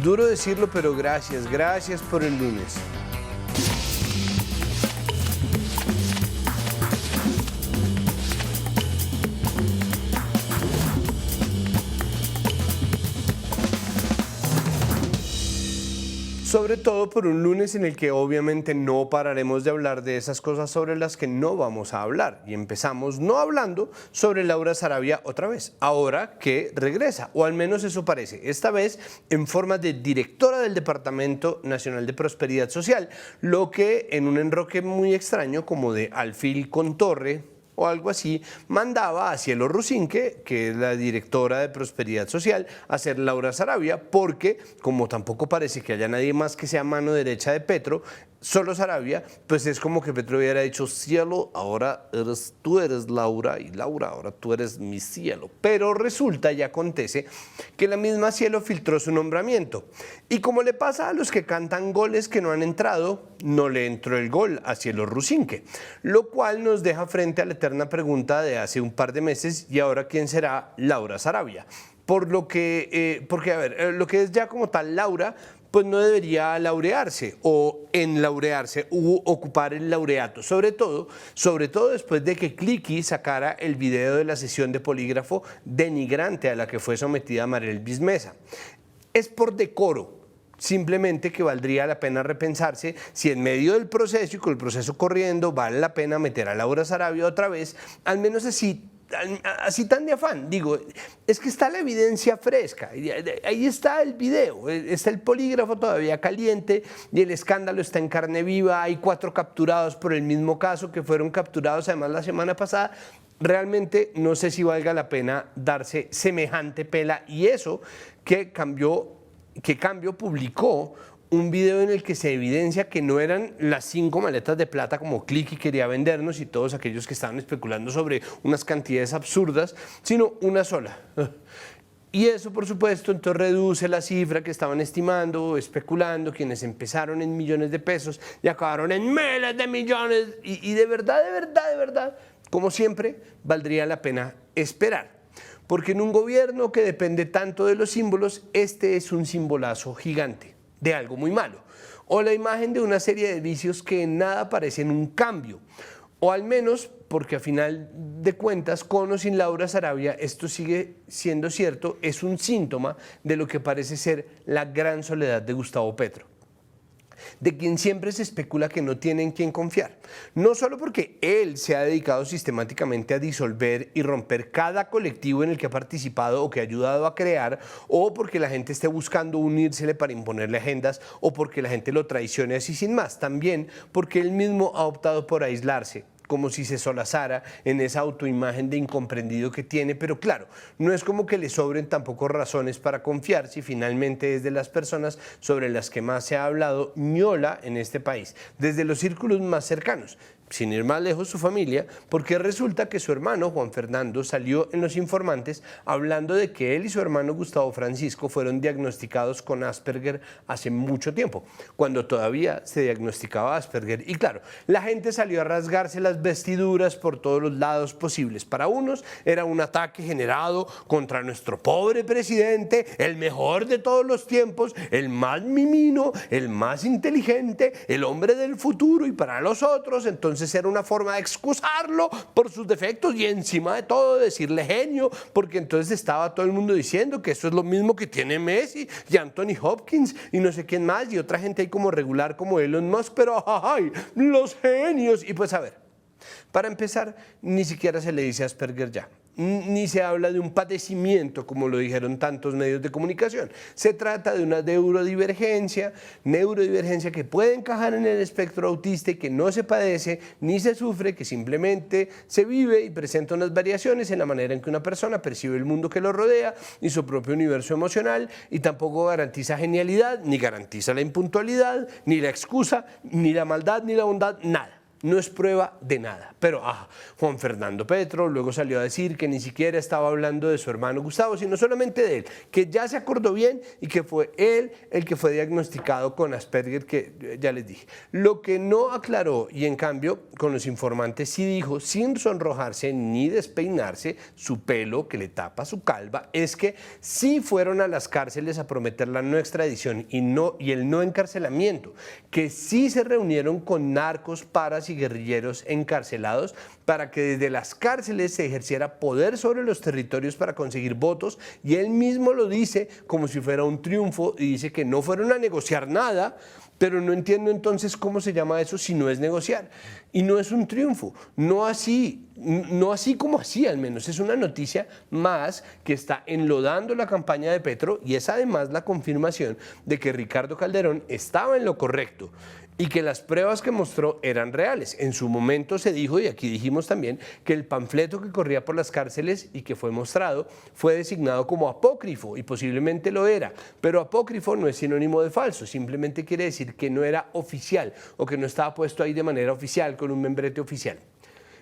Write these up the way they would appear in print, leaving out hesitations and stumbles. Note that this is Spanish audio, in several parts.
Duro decirlo, pero gracias por el lunes. Sobre todo por un lunes en el que obviamente no pararemos de hablar de esas cosas sobre las que no vamos a hablar. Y empezamos no hablando sobre Laura Sarabia otra vez, ahora que regresa, o al menos eso parece, esta vez en forma de directora del Departamento Nacional de Prosperidad Social, lo que en un enroque muy extraño como de alfil con torre, o algo así, mandaba a Cielo Rusinque, que es la directora de Prosperidad Social, a ser Laura Sarabia, porque como tampoco parece que haya nadie más que sea mano derecha de Petro, solo Sarabia, pues es como que Petro hubiera dicho, Cielo, ahora tú eres Laura, y Laura, ahora tú eres mi Cielo. Pero resulta y acontece que la misma Cielo filtró su nombramiento. Y como le pasa a los que cantan goles que no han entrado, no le entró el gol a Cielo Rusinque, lo cual nos deja frente a la eterna pregunta de hace un par de meses, ¿y ahora quién será Laura Sarabia? Porque a ver, lo que es ya como tal Laura, pues no debería laurearse o enlaurearse u ocupar el laureato, sobre todo después de que Cliqui sacara el video de la sesión de polígrafo denigrante a la que fue sometida Mariel Bismesa. Es por decoro, simplemente, que valdría la pena repensarse si en medio del proceso y con el proceso corriendo vale la pena meter a Laura Sarabia otra vez, al menos así tan de afán. Digo, es que está la evidencia fresca, ahí está el video, está el polígrafo todavía caliente y el escándalo está en carne viva, hay 4 capturados por el mismo caso que fueron capturados además la semana pasada. Realmente no sé si valga la pena darse semejante pela, y eso que Cambio publicó un video en el que se evidencia que no eran las 5 maletas de plata como Cliqui quería vendernos y todos aquellos que estaban especulando sobre unas cantidades absurdas, sino una sola. Y eso, por supuesto, entonces reduce la cifra que estaban estimando, especulando, quienes empezaron en millones de pesos y acabaron en miles de millones. Y de verdad, como siempre, valdría la pena esperar. Porque en un gobierno que depende tanto de los símbolos, este es un simbolazo gigante de algo muy malo, o la imagen de una serie de vicios que en nada parecen un cambio, o al menos porque a final de cuentas, con o sin Laura Sarabia, esto sigue siendo cierto, es un síntoma de lo que parece ser la gran soledad de Gustavo Petro, de quien siempre se especula que no tiene en quién confiar, no solo porque él se ha dedicado sistemáticamente a disolver y romper cada colectivo en el que ha participado o que ha ayudado a crear, o porque la gente esté buscando unírsele para imponerle agendas, o porque la gente lo traicione así sin más, también porque él mismo ha optado por aislarse, como si se solazara en esa autoimagen de incomprendido que tiene, pero claro, no es como que le sobren tampoco razones para confiar si finalmente es de las personas sobre las que más se ha hablado ñola en este país, desde los círculos más cercanos, sin ir más lejos su familia, porque resulta que su hermano Juan Fernando salió en Los Informantes hablando de que él y su hermano Gustavo Francisco fueron diagnosticados con Asperger hace mucho tiempo, cuando todavía se diagnosticaba Asperger. Y claro, la gente salió a rasgarse las vestiduras por todos los lados posibles. Para unos era un ataque generado contra nuestro pobre presidente, el mejor de todos los tiempos, el más mimino, el más inteligente, el hombre del futuro, y para los otros entonces era una forma de excusarlo por sus defectos y encima de todo decirle genio, porque entonces estaba todo el mundo diciendo que eso es lo mismo que tiene Messi y Anthony Hopkins y no sé quién más y otra gente ahí como regular como Elon Musk, pero ¡ay! Los genios. Y pues a ver, para empezar, ni siquiera se le dice Asperger ya, ni se habla de un padecimiento como lo dijeron tantos medios de comunicación. Se trata de una neurodivergencia que puede encajar en el espectro autista y que no se padece ni se sufre, que simplemente se vive y presenta unas variaciones en la manera en que una persona percibe el mundo que lo rodea y su propio universo emocional, y tampoco garantiza genialidad, ni garantiza la impuntualidad, ni la excusa, ni la maldad, ni la bondad, nada. no es prueba de nada. Pero Juan Fernando Petro luego salió a decir que ni siquiera estaba hablando de su hermano Gustavo, sino solamente de él, que ya se acordó bien y que fue él el que fue diagnosticado con Asperger, que ya les dije. Lo que no aclaró, y en cambio con los informantes sí dijo, sin sonrojarse ni despeinarse su pelo que le tapa su calva, es que sí fueron a las cárceles a prometer la no extradición y el no encarcelamiento, que sí se reunieron con narcos, paras y guerrilleros encarcelados para que desde las cárceles se ejerciera poder sobre los territorios para conseguir votos, y él mismo lo dice como si fuera un triunfo y dice que no fueron a negociar nada, pero no entiendo entonces cómo se llama eso si no es negociar. Y no es un triunfo, no así como así al menos, es una noticia más que está enlodando la campaña de Petro y es además la confirmación de que Ricardo Calderón estaba en lo correcto y que las pruebas que mostró eran reales. En su momento se dijo, y aquí dijimos también, que el panfleto que corría por las cárceles y que fue mostrado fue designado como apócrifo, y posiblemente lo era, pero apócrifo no es sinónimo de falso, simplemente quiere decir que no era oficial o que no estaba puesto ahí de manera oficial con un membrete oficial.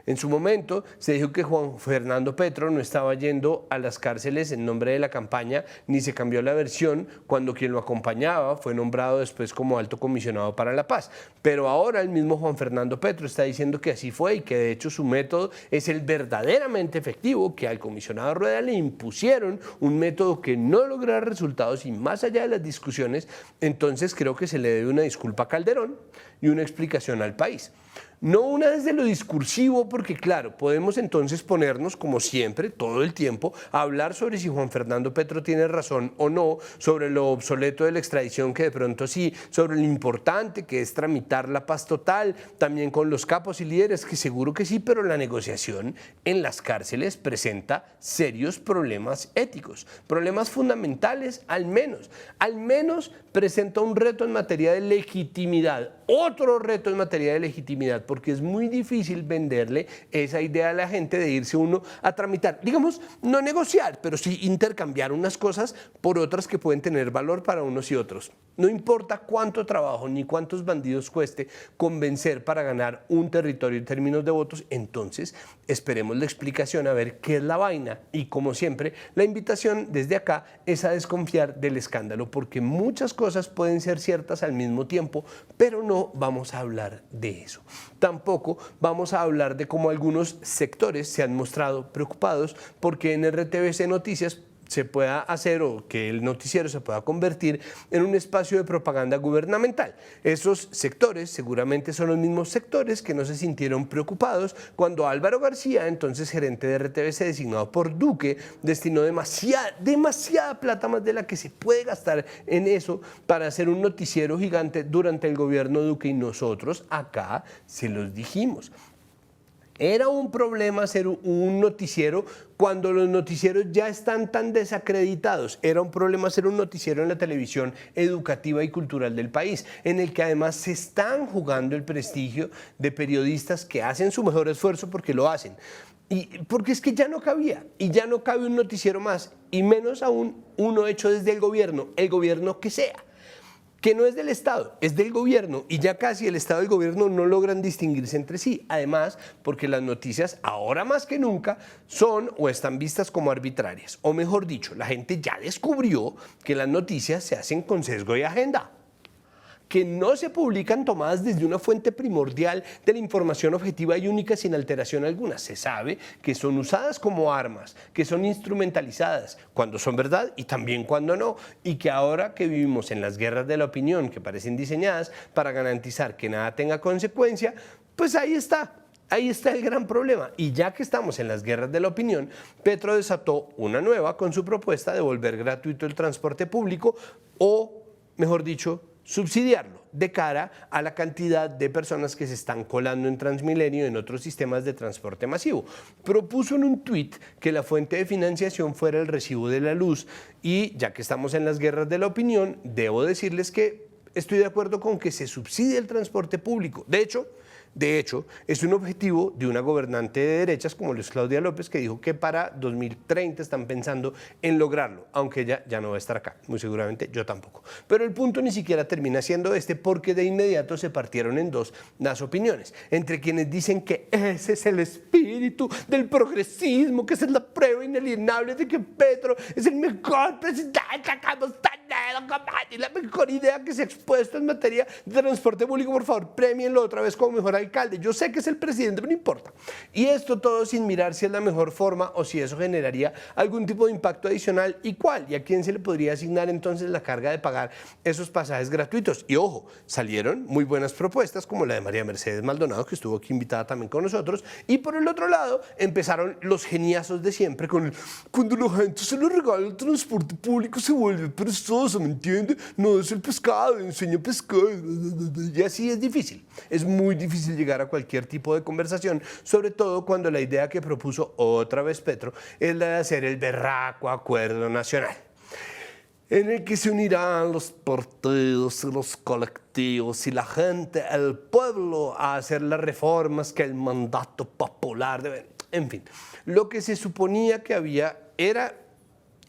En su momento se dijo que Juan Fernando Petro no estaba yendo a las cárceles en nombre de la campaña, ni se cambió la versión cuando quien lo acompañaba fue nombrado después como alto comisionado para la paz. Pero ahora el mismo Juan Fernando Petro está diciendo que así fue y que de hecho su método es el verdaderamente efectivo, que al comisionado Rueda le impusieron un método que no logrará resultados y más allá de las discusiones, entonces creo que se le debe una disculpa a Calderón y una explicación al país. No una desde lo discursivo, porque claro, podemos entonces ponernos, como siempre, todo el tiempo, a hablar sobre si Juan Fernando Petro tiene razón o no, sobre lo obsoleto de la extradición, que de pronto sí, sobre lo importante que es tramitar la paz total, también con los capos y líderes, que seguro que sí, pero la negociación en las cárceles presenta serios problemas éticos, problemas fundamentales al menos presenta un reto en materia de legitimidad, otro reto en materia de legitimidad, porque es muy difícil venderle esa idea a la gente de irse uno a tramitar, digamos, no negociar, pero sí intercambiar unas cosas por otras que pueden tener valor para unos y otros. No importa cuánto trabajo ni cuántos bandidos cueste convencer para ganar un territorio en términos de votos, entonces esperemos la explicación a ver qué es la vaina, y como siempre, la invitación desde acá es a desconfiar del escándalo, porque muchas cosas pueden ser ciertas al mismo tiempo, pero no vamos a hablar de eso. Tampoco vamos a hablar de cómo algunos sectores se han mostrado preocupados porque en RTVC Noticias se pueda hacer, o que el noticiero se pueda convertir en un espacio de propaganda gubernamental. Esos sectores seguramente son los mismos sectores que no se sintieron preocupados cuando Álvaro García, entonces gerente de RTVC designado por Duque, destinó demasiada plata, más de la que se puede gastar en eso, para hacer un noticiero gigante durante el gobierno Duque, y nosotros acá se los dijimos. Era un problema hacer un noticiero cuando los noticieros ya están tan desacreditados. Era un problema hacer un noticiero en la televisión educativa y cultural del país, en el que además se están jugando el prestigio de periodistas que hacen su mejor esfuerzo porque lo hacen. Y porque es que ya no cabía, y ya no cabe un noticiero más, y menos aún uno hecho desde el gobierno que sea, que no es del Estado, es del gobierno, y ya casi el Estado y el gobierno no logran distinguirse entre sí. Además, porque las noticias ahora más que nunca son o están vistas como arbitrarias, o mejor dicho, la gente ya descubrió que las noticias se hacen con sesgo y agenda, que no se publican tomadas desde una fuente primordial de la información objetiva y única sin alteración alguna. Se sabe que son usadas como armas, que son instrumentalizadas cuando son verdad y también cuando no, y que ahora que vivimos en las guerras de la opinión que parecen diseñadas para garantizar que nada tenga consecuencia, pues ahí está. Ahí está el gran problema. Y ya que estamos en las guerras de la opinión, Petro desató una nueva con su propuesta de volver gratuito el transporte público, o, mejor dicho, subsidiarlo de cara a la cantidad de personas que se están colando en Transmilenio y en otros sistemas de transporte masivo. Propuso en un tuit que la fuente de financiación fuera el recibo de la luz, y ya que estamos en las guerras de la opinión, debo decirles que estoy de acuerdo con que se subsidie el transporte público. De hecho, De hecho, es un objetivo de una gobernante de derechas como lo es Claudia López, que dijo que para 2030 están pensando en lograrlo, aunque ella ya no va a estar acá, muy seguramente yo tampoco. Pero el punto ni siquiera termina siendo este, porque de inmediato se partieron en dos las opiniones, entre quienes dicen que ese es el espíritu del progresismo, que esa es la prueba inalienable de que Petro es el mejor presidente que hemos tenido, y la mejor idea que se ha expuesto en materia de transporte público. Por favor, premienlo otra vez como mejor alcalde. Yo sé que es el presidente, pero no importa. Y esto todo sin mirar si es la mejor forma o si eso generaría algún tipo de impacto adicional y cuál, y a quién se le podría asignar entonces la carga de pagar esos pasajes gratuitos. Y ojo, salieron muy buenas propuestas como la de María Mercedes Maldonado, que estuvo aquí invitada también con nosotros, y por el otro lado empezaron los geniazos de siempre con el, cuando la gente se le regala el transporte público se vuelve perezoso, ¿me entiende? No es el pescado, enseña a pescar, y así es difícil. Es muy difícil llegar a cualquier tipo de conversación, sobre todo cuando la idea que propuso otra vez Petro es la de hacer el berraco acuerdo nacional, en el que se unirán los partidos y los colectivos y la gente, el pueblo, a hacer las reformas que el mandato popular debe. En fin, lo que se suponía que había era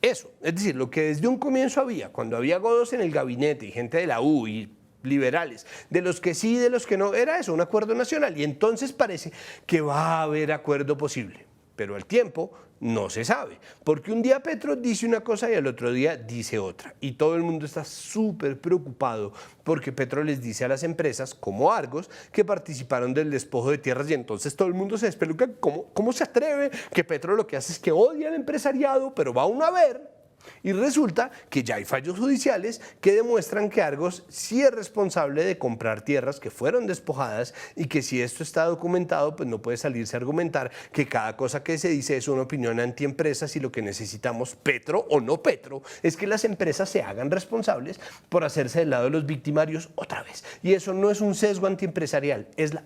eso, es decir, lo que desde un comienzo había, cuando había godos en el gabinete y gente de la U y liberales, de los que sí y de los que no, era eso, un acuerdo nacional, y entonces parece que va a haber acuerdo posible, pero al tiempo no se sabe, porque un día Petro dice una cosa y al otro día dice otra, y todo el mundo está súper preocupado porque Petro les dice a las empresas como Argos que participaron del despojo de tierras, y entonces todo el mundo se despeluca. ¿Cómo se atreve? Que Petro lo que hace es que odia al empresariado, pero va uno a ver. Y resulta que ya hay fallos judiciales que demuestran que Argos sí es responsable de comprar tierras que fueron despojadas, y que si esto está documentado, pues no puede salirse a argumentar que cada cosa que se dice es una opinión antiempresas, y lo que necesitamos, Petro o no Petro, es que las empresas se hagan responsables por hacerse del lado de los victimarios otra vez. Y eso no es un sesgo antiempresarial, es la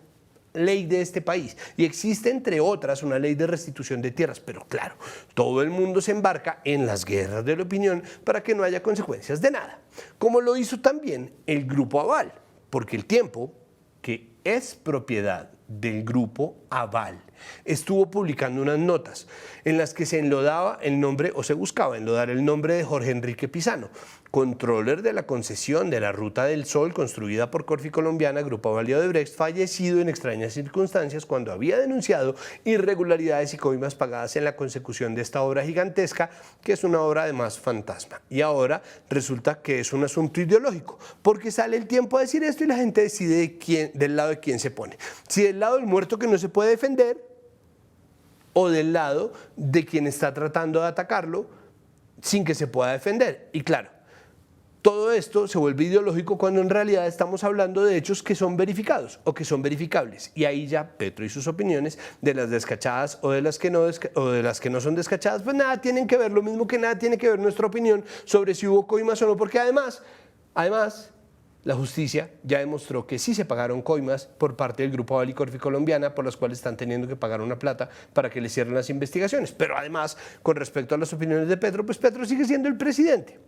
ley de este país, y existe entre otras una ley de restitución de tierras, pero claro, todo el mundo se embarca en las guerras de la opinión para que no haya consecuencias de nada, como lo hizo también el Grupo Aval, porque El Tiempo, que es propiedad del Grupo Aval, estuvo publicando unas notas en las que se enlodaba el nombre, o se buscaba enlodar el nombre, de Jorge Enrique Pizano, controller de la concesión de la Ruta del Sol construida por Corfi Colombiana, Grupo Aval y Odebrecht, fallecido en extrañas circunstancias cuando había denunciado irregularidades y coimas pagadas en la consecución de esta obra gigantesca, que es una obra además fantasma. Y ahora resulta que es un asunto ideológico, porque sale El Tiempo a decir esto y la gente decide del lado de quién se pone. Si del lado del muerto que no se puede defender, o del lado de quien está tratando de atacarlo sin que se pueda defender. Y claro, todo esto se vuelve ideológico cuando en realidad estamos hablando de hechos que son verificados o que son verificables. Y ahí ya Petro y sus opiniones, de las descachadas o de las que no son descachadas, pues nada tienen que ver, lo mismo que nada tiene que ver nuestra opinión sobre si hubo coimas o no, porque además, la justicia ya demostró que sí se pagaron coimas por parte del Grupo Aval y Corfi Colombiana, por las cuales están teniendo que pagar una plata para que le cierren las investigaciones. Pero además, con respecto a las opiniones de Petro, pues Petro sigue siendo el presidente.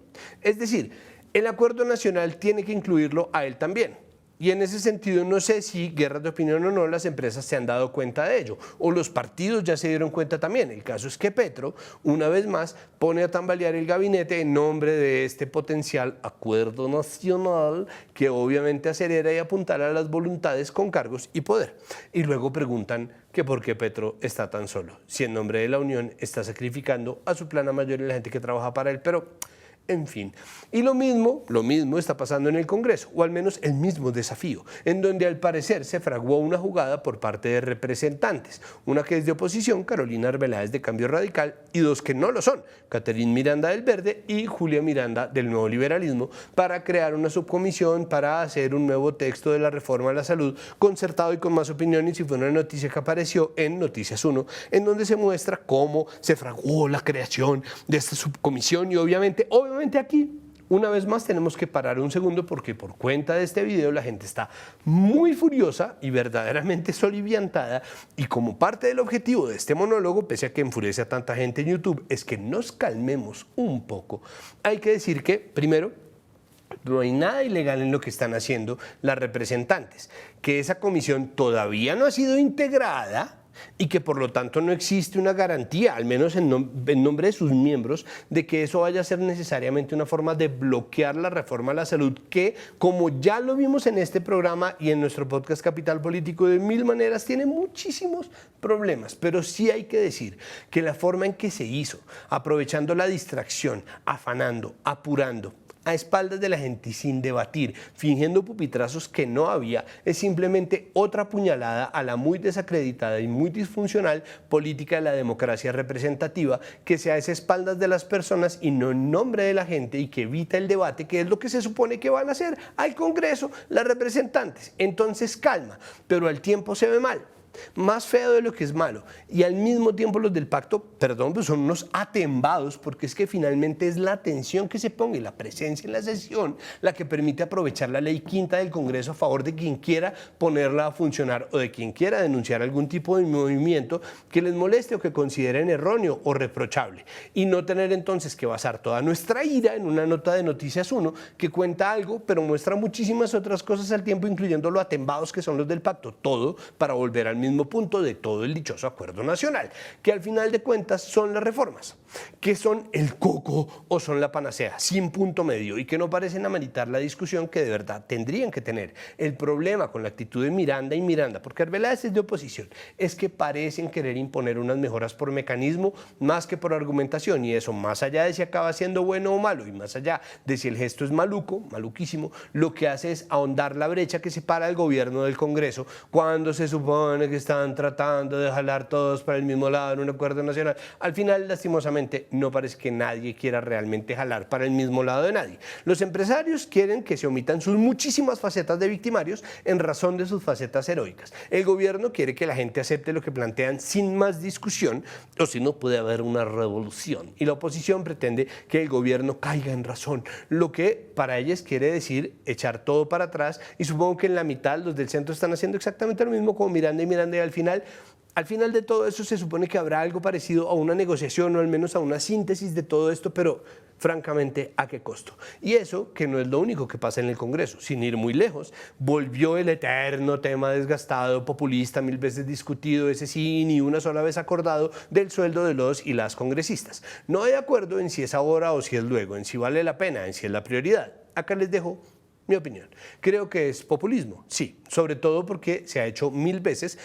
Es decir, el acuerdo nacional tiene que incluirlo a él también. Y en ese sentido no sé si, guerras de opinión o no, las empresas se han dado cuenta de ello, o los partidos ya se dieron cuenta también. El caso es que Petro, una vez más, pone a tambalear el gabinete en nombre de este potencial acuerdo nacional, que obviamente acelera y apuntala a las voluntades con cargos y poder. Y luego preguntan que por qué Petro está tan solo, si en nombre de la Unión está sacrificando a su plana mayor y la gente que trabaja para él. Pero en fin, y lo mismo está pasando en el Congreso, o al menos el mismo desafío, en donde al parecer se fraguó una jugada por parte de representantes, una que es de oposición, Carolina Arbeláez de Cambio Radical, y dos que no lo son, Catherine Miranda del Verde y Julia Miranda del Nuevo Liberalismo, para crear una subcomisión para hacer un nuevo texto de la reforma a la salud, concertado y con más opiniones, y fue una noticia que apareció en Noticias 1, en donde se muestra cómo se fraguó la creación de esta subcomisión. Y obviamente aquí, una vez más, tenemos que parar un segundo, porque por cuenta de este video la gente está muy furiosa y verdaderamente soliviantada, y como parte del objetivo de este monólogo, pese a que enfurece a tanta gente en YouTube, es que nos calmemos un poco. Hay que decir que, primero, No hay nada ilegal en lo que están haciendo las representantes. Que esa comisión todavía no ha sido integrada y que por lo tanto no existe una garantía, al menos en nombre de sus miembros, de que eso vaya a ser necesariamente una forma de bloquear la reforma a la salud, que, como ya lo vimos en este programa y en nuestro podcast Capital Político, de mil maneras tiene muchísimos problemas. Pero sí hay que decir que la forma en que se hizo, aprovechando la distracción, afanando, apurando, a espaldas de la gente y sin debatir, fingiendo pupitrazos que no había, es simplemente otra puñalada a la muy desacreditada y muy disfuncional política de la democracia representativa, que se hace a espaldas de las personas y no en nombre de la gente, y que evita el debate, que es lo que se supone que van a hacer al Congreso las representantes. Entonces calma, pero al tiempo se ve mal. Más feo de lo que es malo, y al mismo tiempo los del pacto, perdón, pues son unos atembados, porque es que finalmente es la atención que se ponga y la presencia en la sesión la que permite aprovechar la ley quinta del Congreso a favor de quien quiera ponerla a funcionar o de quien quiera denunciar algún tipo de movimiento que les moleste o que consideren erróneo o reprochable, y no tener entonces que basar toda nuestra ira en una nota de Noticias 1 que cuenta algo pero muestra muchísimas otras cosas al tiempo, incluyendo lo atembados que son los del pacto, todo para volver al mismo punto de todo el dichoso acuerdo nacional, que al final de cuentas son las reformas, que son el coco o son la panacea, sin punto medio, y que no parecen ameritar la discusión que de verdad tendrían que tener. El problema con la actitud de Miranda y Miranda, porque Arbeláez es de oposición, es que parecen querer imponer unas mejoras por mecanismo más que por argumentación, y eso, más allá de si acaba siendo bueno o malo, y más allá de si el gesto es maluco, maluquísimo, lo que hace es ahondar la brecha que separa al gobierno del Congreso, cuando se supone que están tratando de jalar todos para el mismo lado en un acuerdo nacional. Al final, lastimosamente, no parece que nadie quiera realmente jalar para el mismo lado de nadie. Los empresarios quieren que se omitan sus muchísimas facetas de victimarios en razón de sus facetas heroicas. El gobierno quiere que la gente acepte lo que plantean sin más discusión, o si no puede haber una revolución. Y la oposición pretende que el gobierno caiga en razón, lo que para ellos quiere decir echar todo para atrás, y supongo que en la mitad los del centro están haciendo exactamente lo mismo como Miranda y Miranda, y al final de todo eso se supone que habrá algo parecido a una negociación o al menos a una síntesis de todo esto, pero francamente, ¿a qué costo? Y eso, que no es lo único que pasa en el Congreso. Sin ir muy lejos, volvió el eterno tema desgastado, populista, mil veces discutido, ese sí, ni una sola vez acordado, del sueldo de los y las congresistas. No hay acuerdo en si es ahora o si es luego, en si vale la pena, en si es la prioridad. Acá les dejo mi opinión. Creo que es populismo, sí, sobre todo porque se ha hecho mil veces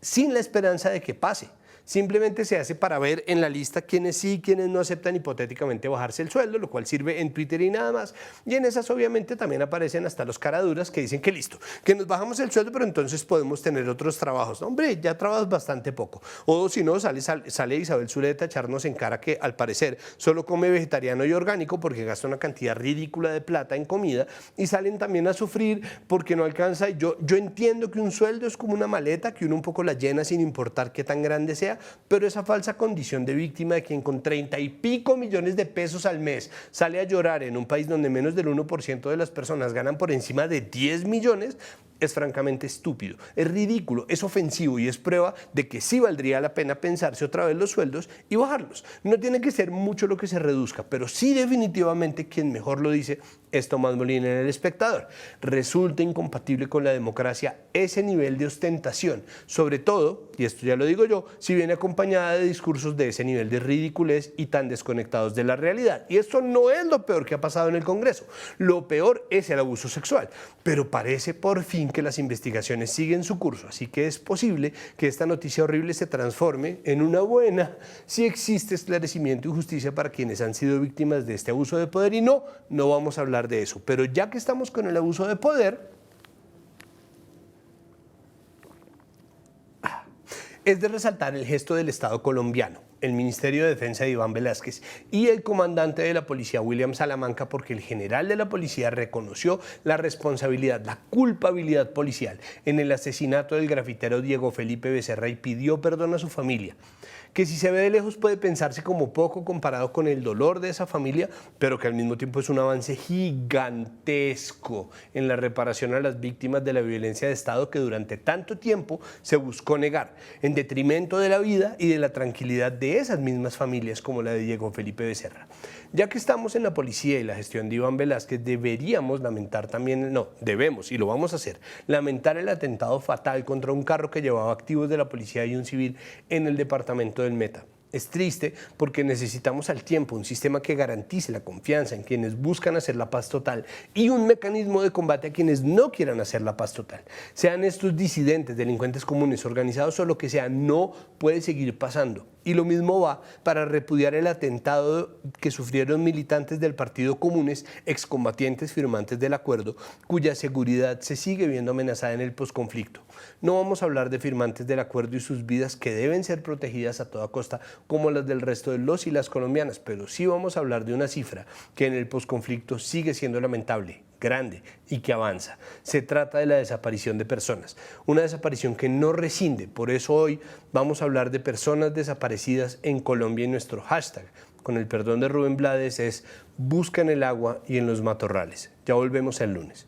sin la esperanza de que pase. Simplemente se hace para ver en la lista quiénes sí y quiénes no aceptan hipotéticamente bajarse el sueldo, lo cual sirve en Twitter y nada más. Y en esas obviamente también aparecen hasta los caraduras que dicen que listo, que nos bajamos el sueldo, pero entonces podemos tener otros trabajos. No, hombre, ya trabajas bastante poco. O si no, sale Isabel Zuleta a echarnos en cara que al parecer solo come vegetariano y orgánico porque gasta una cantidad ridícula de plata en comida, y salen también a sufrir porque no alcanza. Yo entiendo que un sueldo es como una maleta que uno un poco la llena sin importar qué tan grande sea, pero esa falsa condición de víctima de quien con 30 y pico millones de pesos al mes sale a llorar en un país donde menos del 1% de las personas ganan por encima de 10 millones, es francamente estúpido, es ridículo, es ofensivo, y es prueba de que sí valdría la pena pensarse otra vez los sueldos y bajarlos. No tiene que ser mucho lo que se reduzca, pero sí definitivamente quien mejor lo dice es Tomás Molina en El Espectador. Resulta incompatible con la democracia ese nivel de ostentación, sobre todo, y esto ya lo digo yo, si viene acompañada de discursos de ese nivel de ridiculez y tan desconectados de la realidad. Y esto no es lo peor que ha pasado en el Congreso. Lo peor es el abuso sexual, pero parece por fin que las investigaciones siguen su curso, así que es posible que esta noticia horrible se transforme en una buena si existe esclarecimiento y justicia para quienes han sido víctimas de este abuso de poder. Y no vamos a hablar de eso, pero ya que estamos con el abuso de poder, es de resaltar el gesto del Estado colombiano, el Ministerio de Defensa de Iván Velásquez y el comandante de la policía William Salamanca, porque el general de la policía reconoció la responsabilidad, la culpabilidad policial en el asesinato del grafitero Diego Felipe Becerra y pidió perdón a su familia, que si se ve de lejos puede pensarse como poco comparado con el dolor de esa familia, pero que al mismo tiempo es un avance gigantesco en la reparación a las víctimas de la violencia de Estado que durante tanto tiempo se buscó negar, en detrimento de la vida y de la tranquilidad de esas mismas familias como la de Diego Felipe Becerra. Ya que estamos en la policía y la gestión de Iván Velázquez, deberíamos lamentar también, no, debemos y lo vamos a hacer, lamentar el atentado fatal contra un carro que llevaba activos de la policía y un civil en el departamento del Meta. Es triste porque necesitamos al tiempo un sistema que garantice la confianza en quienes buscan hacer la paz total y un mecanismo de combate a quienes no quieran hacer la paz total. Sean estos disidentes, delincuentes comunes, organizados o lo que sea, no puede seguir pasando. Y lo mismo va para repudiar el atentado que sufrieron militantes del Partido Comunes, excombatientes firmantes del acuerdo, cuya seguridad se sigue viendo amenazada en el posconflicto. No vamos a hablar de firmantes del acuerdo y sus vidas que deben ser protegidas a toda costa, como las del resto de los y las colombianas, pero sí vamos a hablar de una cifra que en el posconflicto sigue siendo lamentable, grande y que avanza. Se trata de la desaparición de personas, una desaparición que no rescinde. Por eso hoy vamos a hablar de personas desaparecidas en Colombia y nuestro hashtag, con el perdón de Rubén Blades, es busca en el agua y en los matorrales. Ya volvemos el lunes.